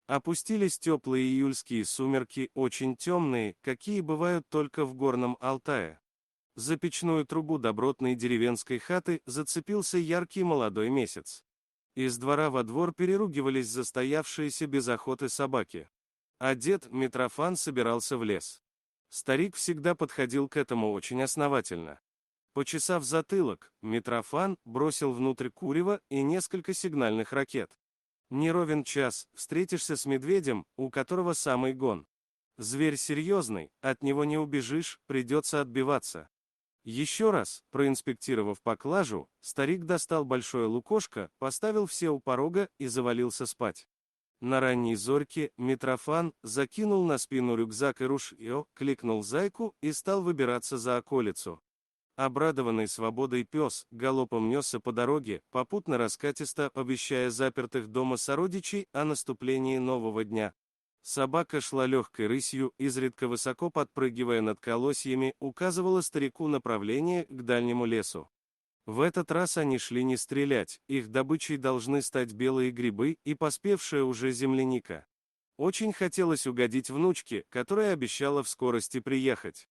Опустились теплые июльские сумерки, очень темные, какие бывают только в горном Алтае. За печную трубу добротной деревенской хаты зацепился яркий молодой месяц. Из двора во двор переругивались застоявшиеся без охоты собаки. А дед Митрофан собирался в лес. Старик всегда подходил к этому очень основательно. Почесав затылок, Митрофан бросил внутрь курева и несколько сигнальных ракет. Не ровен час, встретишься с медведем, у которого самый гон. Зверь серьезный, от него не убежишь, придется отбиваться. Еще раз, проинспектировав поклажу, старик достал большое лукошко, поставил все у порога и завалился спать. На ранней зорьке Митрофан закинул на спину рюкзак и ружье, кликнул зайку и стал выбираться за околицу. Обрадованный свободой пес галопом несся по дороге, попутно раскатисто оповещая запертых дома сородичей о наступлении нового дня. Собака шла легкой рысью, изредка высоко подпрыгивая над колосьями, указывала старику направление к дальнему лесу. В этот раз они шли не стрелять, их добычей должны стать белые грибы и поспевшая уже земляника. Очень хотелось угодить внучке, которая обещала в скорости приехать.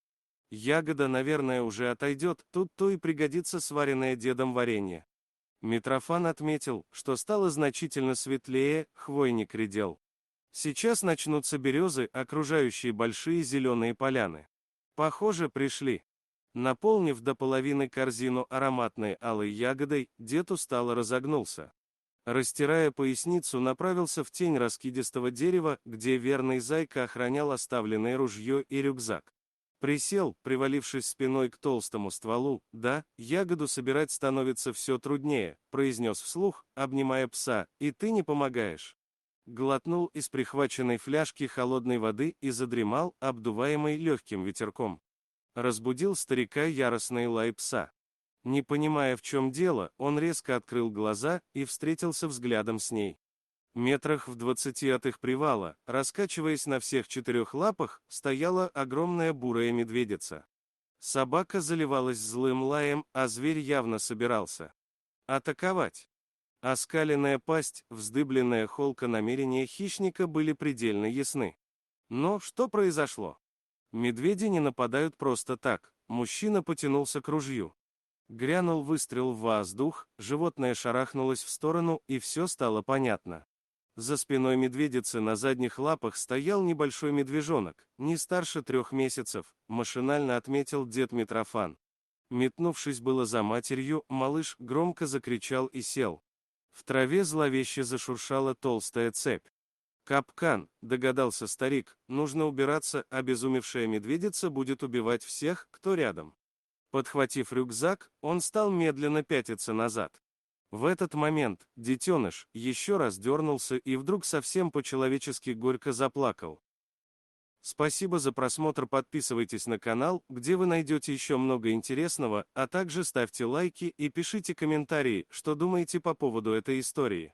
Ягода, наверное, уже отойдет, тут-то и пригодится сваренное дедом варенье. Митрофан отметил, что стало значительно светлее, хвойник редел. Сейчас начнутся березы, окружающие большие зеленые поляны. Похоже, пришли. Наполнив до половины корзину ароматной алой ягодой, дед устало разогнулся. Растирая поясницу, направился в тень раскидистого дерева, где верный зайка охранял оставленное ружье и рюкзак. Присел, привалившись спиной к толстому стволу. «Да, ягоду собирать становится все труднее», — произнес вслух, обнимая пса, — «и ты не помогаешь». Глотнул из прихваченной фляжки холодной воды и задремал, обдуваемый легким ветерком. Разбудил старика яростный лай пса. Не понимая, в чем дело, он резко открыл глаза и встретился взглядом с ней. Метрах в 20 от их привала, раскачиваясь на всех четырех лапах, стояла огромная бурая медведица. Собака заливалась злым лаем, а зверь явно собирался атаковать. Оскаленная пасть, вздыбленная холка намерения хищника были предельно ясны. Но что произошло? Медведи не нападают просто так. Мужчина потянулся к ружью. Грянул выстрел в воздух, животное шарахнулось в сторону, и все стало понятно. За спиной медведицы на задних лапах стоял небольшой медвежонок, не старше 3 месяцев, машинально отметил дед Митрофан. Метнувшись было за матерью, малыш громко закричал и сел. В траве зловеще зашуршала толстая цепь. «Капкан», — догадался старик, — «нужно убираться, обезумевшая медведица будет убивать всех, кто рядом». Подхватив рюкзак, он стал медленно пятиться назад. В этот момент детеныш еще раз дернулся и вдруг совсем по-человечески горько заплакал. Спасибо за просмотр, подписывайтесь на канал, где вы найдете еще много интересного, а также ставьте лайки и пишите комментарии, что думаете по поводу этой истории.